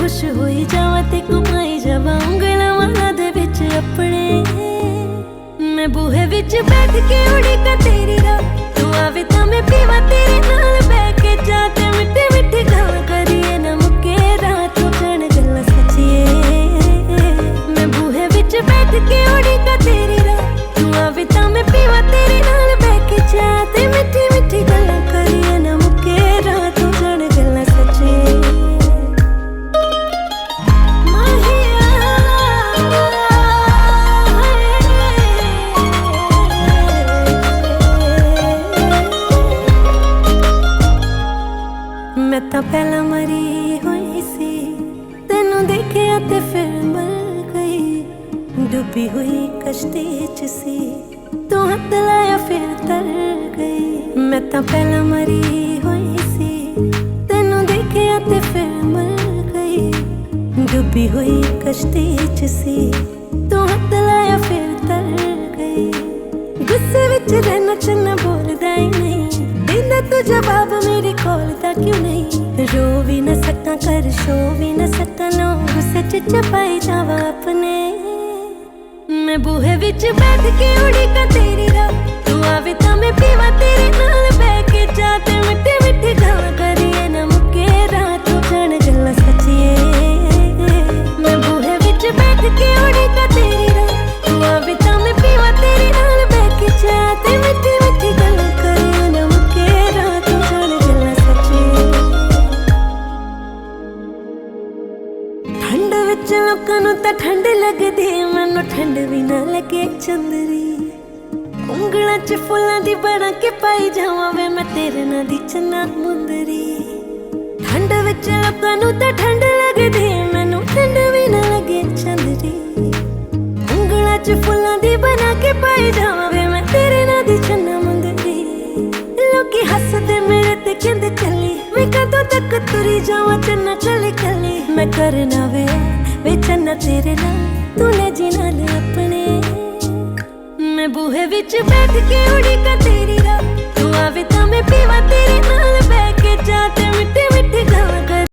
खुश होई जावा ते घुमाई जावा उंगलां वाला दे विच अपने। मैं बूहे विच बैठ के उड़ीका तेरी राह, तू आवे तां मैं पीवा तेरे नाल बैठ के जा ते मिठी मिठी गल्लां करिए ना मुक्के रात तू जान गल्लां सच्चिए। मैं बूहे विच बैठ के उड़ीका तेरी राह, तू आवे तां मैं पीवा तेरे नाल बैठ के जा ते मिठी मिठी गल्लां करिए ना मुक्के रात तू जान गल्लां सच्चिए। मैं तां पहला मरी हुई सी, तेनू देखिया ते फिर मर गई। डूबी हुई कश्ती च सी, तू हाथ लाया फिर तर गई। मैं तां पहला मरी हुई सी, तेनू देखिया ते फिर मर गई। डूबी हुई कश्ती च सी, तू हाथ लाया फिर तर गई। गुस्से विच रहना चन्ना बोलदा ही नहीं, देंदा तू जवाब मेरे कोल दा क्यों नहीं। रो भी न सका कर शो भी न सका नो, गुस्से च चपाई जावा अपने। मैं बूहे विच बैठ के उड़ीका तेरी राह, तू आवे तां मैं पीवा तेरे नाल बैठ के जा ते मिठी मिठी गल्लां करिए ना मुक्के रात तू जान गल्लां सच्चिए। मैं बूहे विच बैठ के उड़ीका तेरी राह, तू आवे तां मैं पीवा तेरे नाल बैठ के जा ते मिठी मिठी गल्लां करिए ना मुक्के रात तू जान गल्लां सच्चिए। ठंड विच लोकां नूं तां ठंड लगदी, मैनूं ठंड भी ना लगे चंदरी। उंगलां च फुल्लां दी बना के पाई जावां वे मैं तेरे नां दी चन्ना मुंदरी। ठंड विच लोकां नूं तां ठंड लगदी, मैनूं ठंड भी ना लगे चंदरी। उंगलां च फुल्लां दी बना के पाई जावां वे मैं तेरे नां दी चन्ना मुंदरी। लोकी हसदे मेरे ते कहंदे चली, मैं कदों तक तुरी जावां चन्ना कली कली। मैं करना वे चन्ना तेरे नाल, तू ले जी नाल अपने। मैं बूहे विच बैठ के उड़ीका तेरी राह, तू आवे तां मैं पीवा तेरे नाल बैठ के जा ते मिठी मिठी गल्लां कर